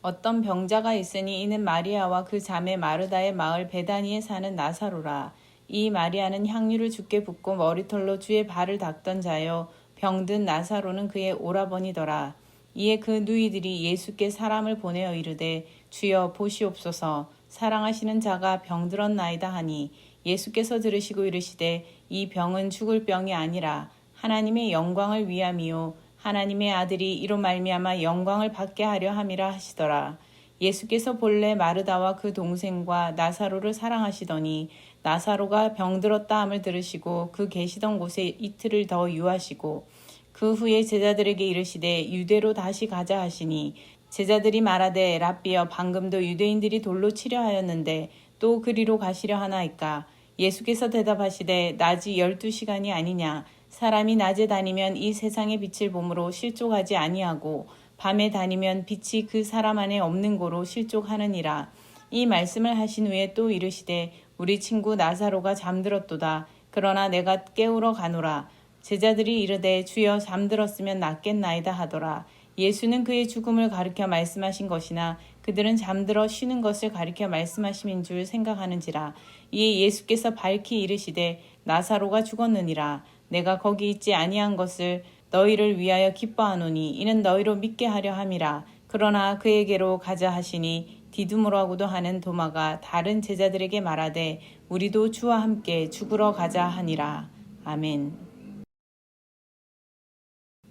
어떤 병자가 있으니 이는 마리아와 그 자매 마르다의 마을 베다니에 사는 나사로라. 이 마리아는 향유를 주께 붓고 머리털로 주의 발을 닦던 자요 병든 나사로는 그의 오라버니더라. 이에 그 누이들이 예수께 사람을 보내어 이르되 주여 보시옵소서 사랑하시는 자가 병들었나이다 하니 예수께서 들으시고 이르시되 이 병은 죽을 병이 아니라 하나님의 영광을 위함이요 하나님의 아들이 이로 말미암아 영광을 받게 하려 함이라 하시더라. 예수께서 본래 마르다와 그 동생과 나사로를 사랑하시더니 나사로가 병들었다 함을 들으시고 그 계시던 곳에 이틀을 더 유하시고 그 후에 제자들에게 이르시되 유대로 다시 가자 하시니 제자들이 말하되 랍비여 방금도 유대인들이 돌로 치려 하였는데 또 그리로 가시려 하나이까. 예수께서 대답하시되 낮이 12시간이 아니냐. 사람이 낮에 다니면 이 세상의 빛을 보므로 실족하지 아니하고 밤에 다니면 빛이 그 사람 안에 없는 고로 실족하느니라. 이 말씀을 하신 후에 또 이르시되 우리 친구 나사로가 잠들었도다. 그러나 내가 깨우러 가노라. 제자들이 이르되 주여 잠들었으면 낫겠나이다 하더라. 예수는 그의 죽음을 가리켜 말씀하신 것이나 그들은 잠들어 쉬는 것을 가리켜 말씀하심인 줄 생각하는지라. 이에 예수께서 밝히 이르시되 나사로가 죽었느니라. 내가 거기 있지 아니한 것을 너희를 위하여 기뻐하노니 이는 너희로 믿게 하려 함이라. 그러나 그에게로 가자 하시니 디두모라고도 하는 도마가 다른 제자들에게 말하되 우리도 주와 함께 죽으러 가자 하니라. 아멘.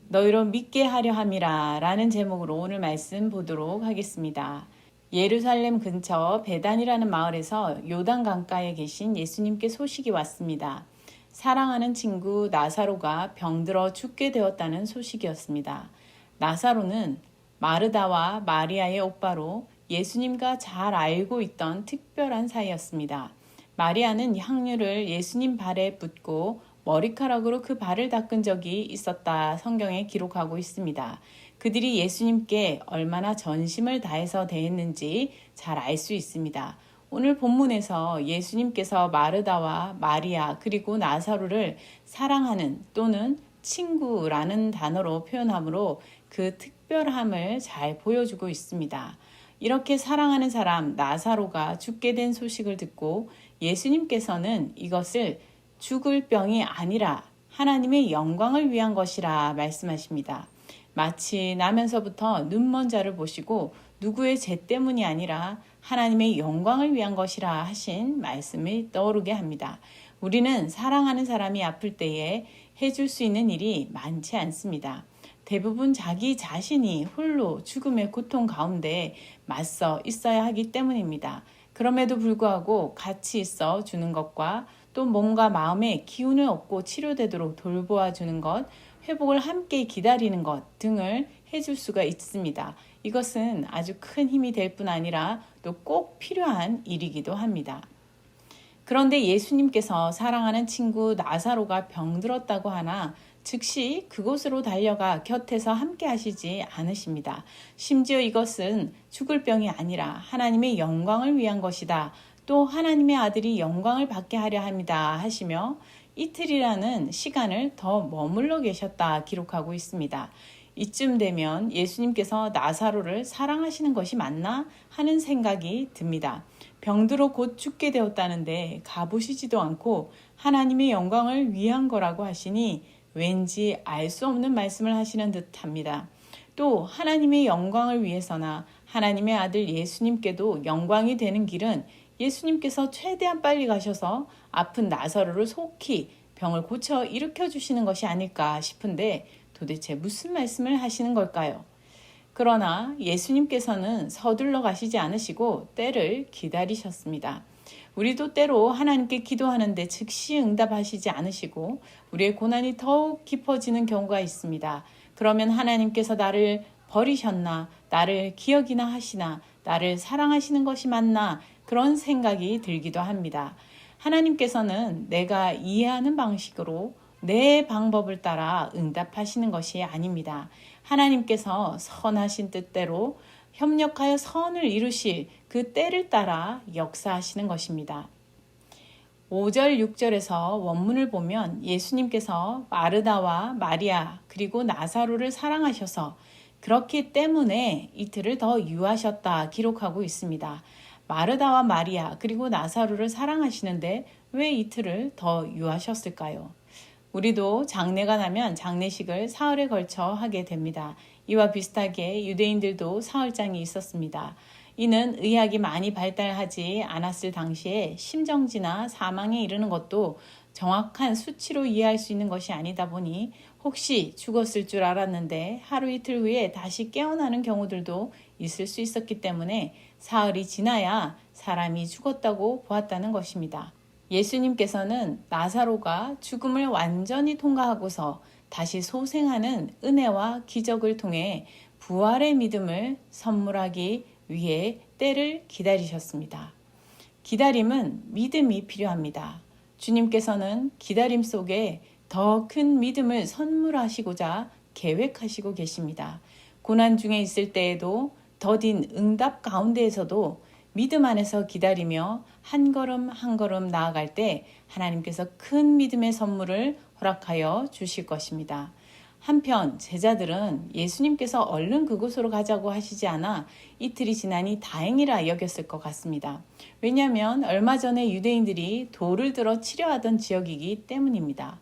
너희로 믿게 하려 함이라 라는 제목으로 오늘 말씀 보도록 하겠습니다. 예루살렘 근처 베단이라는 마을에서 요단 강가에 계신 예수님께 소식이 왔습니다. 사랑하는 친구 나사로가 병들어 죽게 되었다는 소식이었습니다. 나사로는 마르다와 마리아의 오빠로 예수님과 잘 알고 있던 특별한 사이였습니다. 마리아는 향유를 예수님 발에 붓고 머리카락으로 그 발을 닦은 적이 있었다 성경에 기록하고 있습니다. 그들이 예수님께 얼마나 전심을 다해서 대했는지 잘 알 수 있습니다. 오늘 본문에서 예수님께서 마르다와 마리아 그리고 나사로를 사랑하는 또는 친구라는 단어로 표현함으로 그 특별함을 잘 보여주고 있습니다. 이렇게 사랑하는 사람 나사로가 죽게 된 소식을 듣고 예수님께서는 이것을 죽을 병이 아니라 하나님의 영광을 위한 것이라 말씀하십니다. 마치 나면서부터 눈먼 자를 보시고 누구의 죄 때문이 아니라 하나님의 영광을 위한 것이라 하신 말씀을 떠오르게 합니다. 우리는 사랑하는 사람이 아플 때에 해줄 수 있는 일이 많지 않습니다. 대부분 자기 자신이 홀로 죽음의 고통 가운데 맞서 있어야 하기 때문입니다. 그럼에도 불구하고 같이 있어 주는 것과 또 몸과 마음에 기운을 얻고 치료되도록 돌보아 주는 것, 회복을 함께 기다리는 것 등을 해줄 수가 있습니다. 이것은 아주 큰 힘이 될 뿐 아니라 또 꼭 필요한 일이기도 합니다. 그런데 예수님께서 사랑하는 친구 나사로가 병들었다고 하나 즉시 그곳으로 달려가 곁에서 함께 하시지 않으십니다. 심지어 이것은 죽을 병이 아니라 하나님의 영광을 위한 것이다. 또 하나님의 아들이 영광을 받게 하려 합니다 하시며 이틀이라는 시간을 더 머물러 계셨다 기록하고 있습니다. 이쯤 되면 예수님께서 나사로를 사랑하시는 것이 맞나 하는 생각이 듭니다. 병들어 곧 죽게 되었다는데 가보시지도 않고 하나님의 영광을 위한 거라고 하시니 왠지 알 수 없는 말씀을 하시는 듯합니다. 또 하나님의 영광을 위해서나 하나님의 아들 예수님께도 영광이 되는 길은 예수님께서 최대한 빨리 가셔서 아픈 나사로를 속히 병을 고쳐 일으켜 주시는 것이 아닐까 싶은데 도대체 무슨 말씀을 하시는 걸까요? 그러나 예수님께서는 서둘러 가시지 않으시고 때를 기다리셨습니다. 우리도 때로 하나님께 기도하는데 즉시 응답하시지 않으시고 우리의 고난이 더욱 깊어지는 경우가 있습니다. 그러면 하나님께서 나를 버리셨나, 나를 기억이나 하시나, 나를 사랑하시는 것이 맞나 그런 생각이 들기도 합니다. 하나님께서는 내가 이해하는 방식으로 내 방법을 따라 응답하시는 것이 아닙니다. 하나님께서 선하신 뜻대로 협력하여 선을 이루실 그 때를 따라 역사하시는 것입니다. 5절, 6절에서 원문을 보면 예수님께서 마르다와 마리아 그리고 나사로를 사랑하셔서 그렇기 때문에 이틀을 더 유하셨다 기록하고 있습니다. 마르다와 마리아 그리고 나사로를 사랑하시는데 왜 이틀을 더 유하셨을까요? 우리도 장례가 나면 장례식을 사흘에 걸쳐 하게 됩니다. 이와 비슷하게 유대인들도 사흘장이 있었습니다. 이는 의학이 많이 발달하지 않았을 당시에 심정지나 사망에 이르는 것도 정확한 수치로 이해할 수 있는 것이 아니다 보니 혹시 죽었을 줄 알았는데 하루 이틀 후에 다시 깨어나는 경우들도 있을 수 있었기 때문에 사흘이 지나야 사람이 죽었다고 보았다는 것입니다. 예수님께서는 나사로가 죽음을 완전히 통과하고서 다시 소생하는 은혜와 기적을 통해 부활의 믿음을 선물하기 위해 때를 기다리셨습니다. 기다림은 믿음이 필요합니다. 주님께서는 기다림 속에 더 큰 믿음을 선물하시고자 계획하시고 계십니다. 고난 중에 있을 때에도 더딘 응답 가운데에서도 믿음 안에서 기다리며 한 걸음 한 걸음 나아갈 때 하나님께서 큰 믿음의 선물을 허락하여 주실 것입니다. 한편 제자들은 예수님께서 얼른 그곳으로 가자고 하시지 않아 이틀이 지나니 다행이라 여겼을 것 같습니다. 왜냐하면 얼마 전에 유대인들이 돌을 들어 치려하던 지역이기 때문입니다.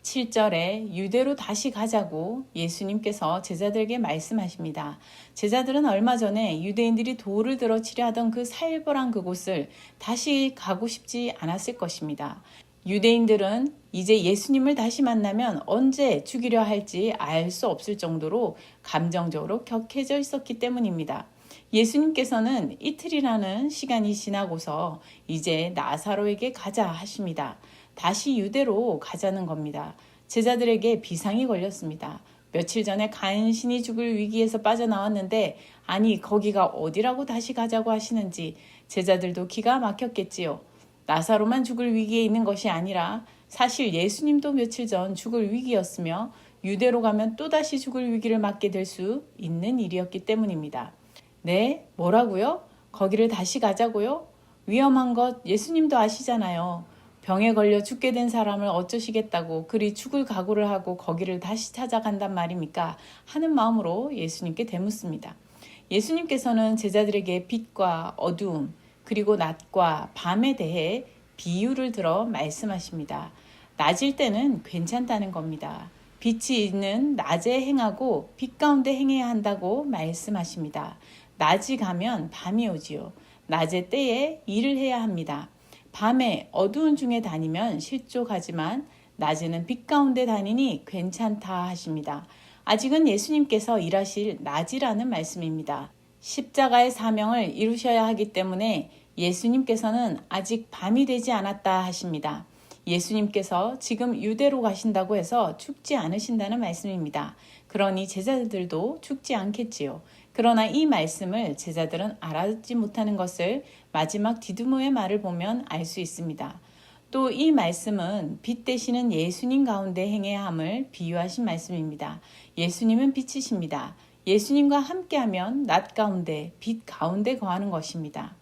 7절에 유대로 다시 가자고 예수님께서 제자들에게 말씀하십니다. 제자들은 얼마 전에 유대인들이 돌을 들어 치려하던 그 살벌한 그곳을 다시 가고 싶지 않았을 것입니다. 유대인들은 이제 예수님을 다시 만나면 언제 죽이려 할지 알 수 없을 정도로 감정적으로 격해져 있었기 때문입니다. 예수님께서는 이틀이라는 시간이 지나고서 이제 나사로에게 가자 하십니다. 다시 유대로 가자는 겁니다. 제자들에게 비상이 걸렸습니다. 며칠 전에 간신히 죽을 위기에서 빠져나왔는데 아니 거기가 어디라고 다시 가자고 하시는지 제자들도 기가 막혔겠지요. 나사로만 죽을 위기에 있는 것이 아니라 사실 예수님도 며칠 전 죽을 위기였으며 유대로 가면 또다시 죽을 위기를 맞게 될 수 있는 일이었기 때문입니다. 네, 뭐라고요? 거기를 다시 가자고요? 위험한 것 예수님도 아시잖아요. 병에 걸려 죽게 된 사람을 어쩌시겠다고 그리 죽을 각오를 하고 거기를 다시 찾아간단 말입니까? 하는 마음으로 예수님께 대묻습니다. 예수님께서는 제자들에게 빛과 어두움 그리고 낮과 밤에 대해 비유를 들어 말씀하십니다. 낮일 때는 괜찮다는 겁니다. 빛이 있는 낮에 행하고 빛 가운데 행해야 한다고 말씀하십니다. 낮이 가면 밤이 오지요. 낮의 때에 일을 해야 합니다. 밤에 어두운 중에 다니면 실족하지만 낮에는 빛 가운데 다니니 괜찮다 하십니다. 아직은 예수님께서 일하실 낮이라는 말씀입니다. 십자가의 사명을 이루셔야 하기 때문에 예수님께서는 아직 밤이 되지 않았다 하십니다. 예수님께서 지금 유대로 가신다고 해서 죽지 않으신다는 말씀입니다. 그러니 제자들도 죽지 않겠지요. 그러나 이 말씀을 제자들은 알아듣지 못하는 것을 마지막 디두모의 말을 보면 알 수 있습니다. 또 이 말씀은 빛 되시는 예수님 가운데 행해야 함을 비유하신 말씀입니다. 예수님은 빛이십니다. 예수님과 함께하면 낮 가운데 빛 가운데 거하는 것입니다.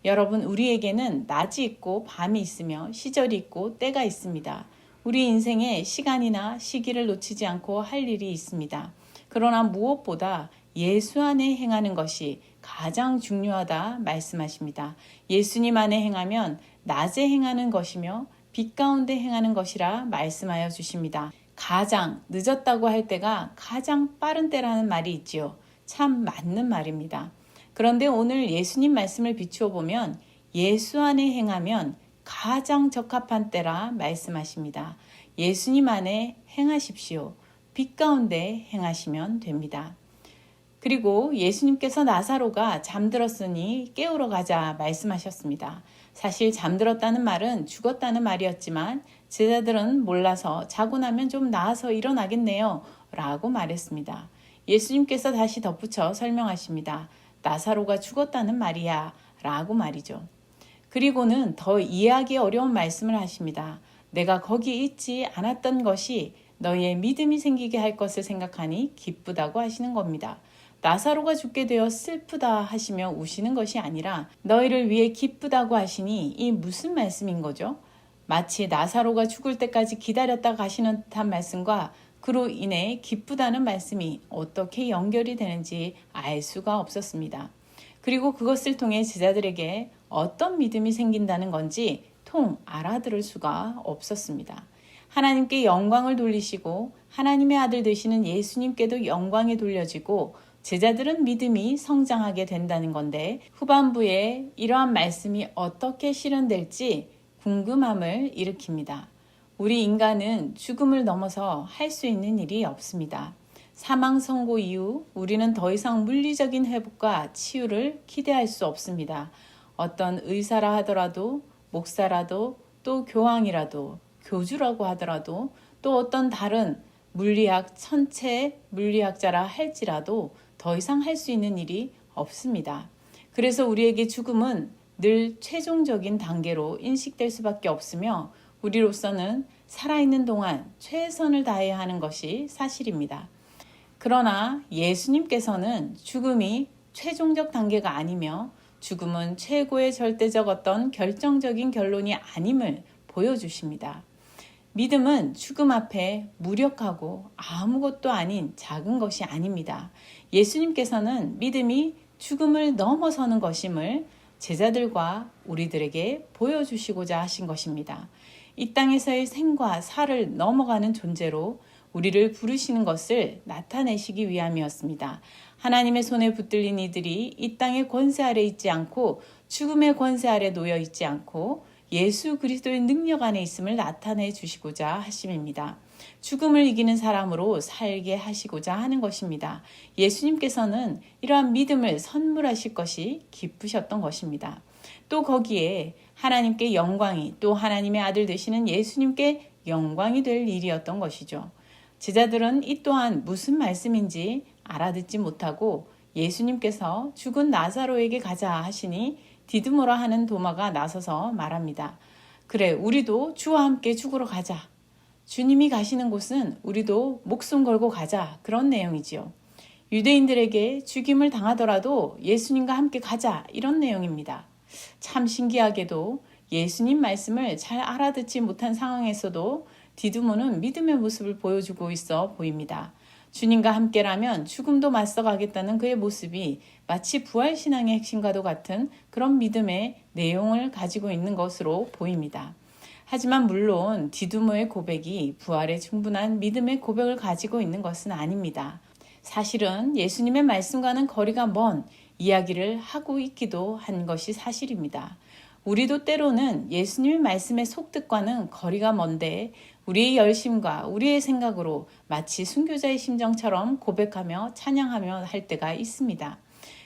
여러분, 우리에게는 낮이 있고 밤이 있으며 시절이 있고 때가 있습니다. 우리 인생에 시간이나 시기를 놓치지 않고 할 일이 있습니다. 그러나 무엇보다 예수 안에 행하는 것이 가장 중요하다 말씀하십니다. 예수님 안에 행하면 낮에 행하는 것이며 빛 가운데 행하는 것이라 말씀하여 주십니다. 가장 늦었다고 할 때가 가장 빠른 때라는 말이 있지요. 참 맞는 말입니다. 그런데 오늘 예수님 말씀을 비추어 보면 예수 안에 행하면 가장 적합한 때라 말씀하십니다. 예수님 안에 행하십시오. 빛 가운데 행하시면 됩니다. 그리고 예수님께서 나사로가 잠들었으니 깨우러 가자 말씀하셨습니다. 사실 잠들었다는 말은 죽었다는 말이었지만 제자들은 몰라서 자고 나면 좀 나아서 일어나겠네요 라고 말했습니다. 예수님께서 다시 덧붙여 설명하십니다. 나사로가 죽었다는 말이야 라고 말이죠. 그리고는 더 이해하기 어려운 말씀을 하십니다. 내가 거기 있지 않았던 것이 너희의 믿음이 생기게 할 것을 생각하니 기쁘다고 하시는 겁니다. 나사로가 죽게 되어 슬프다 하시며 우시는 것이 아니라 너희를 위해 기쁘다고 하시니 이 무슨 말씀인 거죠? 마치 나사로가 죽을 때까지 기다렸다 가시는 듯한 말씀과 그로 인해 기쁘다는 말씀이 어떻게 연결이 되는지 알 수가 없었습니다. 그리고 그것을 통해 제자들에게 어떤 믿음이 생긴다는 건지 통 알아들을 수가 없었습니다. 하나님께 영광을 돌리시고 하나님의 아들 되시는 예수님께도 영광이 돌려지고 제자들은 믿음이 성장하게 된다는 건데 후반부에 이러한 말씀이 어떻게 실현될지 궁금함을 일으킵니다. 우리 인간은 죽음을 넘어서 할 수 있는 일이 없습니다. 사망 선고 이후 우리는 더 이상 물리적인 회복과 치유를 기대할 수 없습니다. 어떤 의사라 하더라도 목사라도 또 교황이라도 교주라고 하더라도 또 어떤 다른 물리학 천체 물리학자라 할지라도 더 이상 할 수 있는 일이 없습니다. 그래서 우리에게 죽음은 늘 최종적인 단계로 인식될 수밖에 없으며 우리로서는 살아있는 동안 최선을 다해야 하는 것이 사실입니다. 그러나 예수님께서는 죽음이 최종적 단계가 아니며 죽음은 최고의 절대적 어떤 결정적인 결론이 아님을 보여주십니다. 믿음은 죽음 앞에 무력하고 아무것도 아닌 작은 것이 아닙니다. 예수님께서는 믿음이 죽음을 넘어서는 것임을 제자들과 우리들에게 보여주시고자 하신 것입니다. 이 땅에서의 생과 사를 넘어가는 존재로 우리를 부르시는 것을 나타내시기 위함이었습니다. 하나님의 손에 붙들린 이들이 이 땅의 권세 아래 있지 않고 죽음의 권세 아래 놓여 있지 않고 예수 그리스도의 능력 안에 있음을 나타내 주시고자 하심입니다. 죽음을 이기는 사람으로 살게 하시고자 하는 것입니다. 예수님께서는 이러한 믿음을 선물하실 것이 기쁘셨던 것입니다. 또 거기에 하나님께 영광이 또 하나님의 아들 되시는 예수님께 영광이 될 일이었던 것이죠. 제자들은 이 또한 무슨 말씀인지 알아듣지 못하고 예수님께서 죽은 나사로에게 가자 하시니 디드모라 하는 도마가 나서서 말합니다. 그래, 우리도 주와 함께 죽으러 가자. 주님이 가시는 곳은 우리도 목숨 걸고 가자. 그런 내용이지요. 유대인들에게 죽임을 당하더라도 예수님과 함께 가자. 이런 내용입니다. 참 신기하게도 예수님 말씀을 잘 알아듣지 못한 상황에서도 디드모는 믿음의 모습을 보여주고 있어 보입니다. 주님과 함께라면 죽음도 맞서가겠다는 그의 모습이 마치 부활신앙의 핵심과도 같은 그런 믿음의 내용을 가지고 있는 것으로 보입니다. 하지만 물론 디두모의 고백이 부활에 충분한 믿음의 고백을 가지고 있는 것은 아닙니다. 사실은 예수님의 말씀과는 거리가 먼 이야기를 하고 있기도 한 것이 사실입니다. 우리도 때로는 예수님의 말씀의 속뜻과는 거리가 먼데 우리의 열심과 우리의 생각으로 마치 순교자의 심정처럼 고백하며 찬양하며 할 때가 있습니다.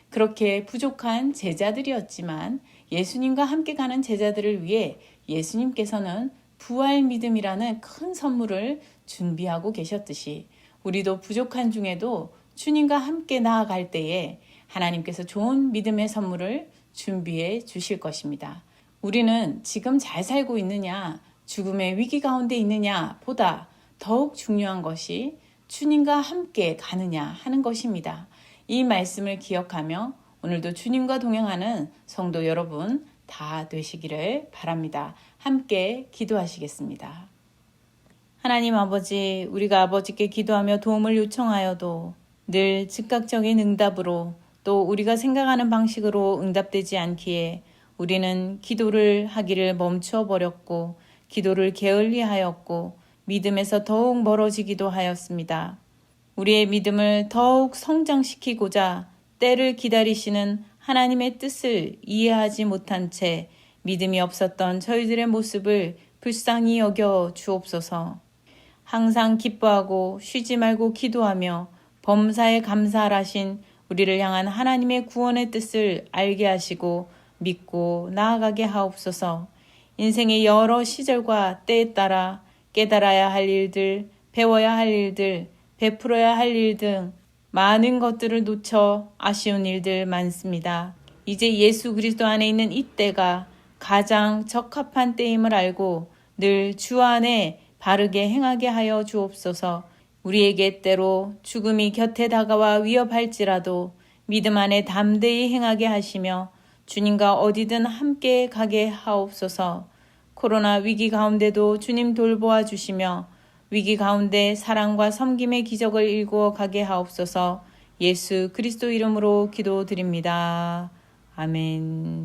그렇게 부족한 제자들이었지만 예수님과 함께 가는 제자들을 위해 예수님께서는 부활 믿음이라는 큰 선물을 준비하고 계셨듯이 우리도 부족한 중에도 주님과 함께 나아갈 때에 하나님께서 좋은 믿음의 선물을 준비해 주실 것입니다. 우리는 지금 잘 살고 있느냐, 죽음의 위기 가운데 있느냐 보다 더욱 중요한 것이 주님과 함께 가느냐 하는 것입니다. 이 말씀을 기억하며 오늘도 주님과 동행하는 성도 여러분 다 되시기를 바랍니다. 함께 기도하시겠습니다. 하나님 아버지, 우리가 아버지께 기도하며 도움을 요청하여도 늘 즉각적인 응답으로 또 우리가 생각하는 방식으로 응답되지 않기에 우리는 기도를 하기를 멈춰버렸고 기도를 게을리하였고 믿음에서 더욱 멀어지기도 하였습니다. 우리의 믿음을 더욱 성장시키고자 때를 기다리시는 하나님의 뜻을 이해하지 못한 채 믿음이 없었던 저희들의 모습을 불쌍히 여겨 주옵소서. 항상 기뻐하고 쉬지 말고 기도하며 범사에 감사하신 우리를 향한 하나님의 구원의 뜻을 알게 하시고 믿고 나아가게 하옵소서. 인생의 여러 시절과 때에 따라 깨달아야 할 일들, 배워야 할 일들, 베풀어야 할 일 등 많은 것들을 놓쳐 아쉬운 일들 많습니다. 이제 예수 그리스도 안에 있는 이 때가 가장 적합한 때임을 알고 늘 주 안에 바르게 행하게 하여 주옵소서. 우리에게 때로 죽음이 곁에 다가와 위협할지라도 믿음 안에 담대히 행하게 하시며 주님과 어디든 함께 가게 하옵소서. 코로나 위기 가운데도 주님 돌보아 주시며 위기 가운데 사랑과 섬김의 기적을 일구어 가게 하옵소서. 예수 그리스도 이름으로 기도드립니다. 아멘.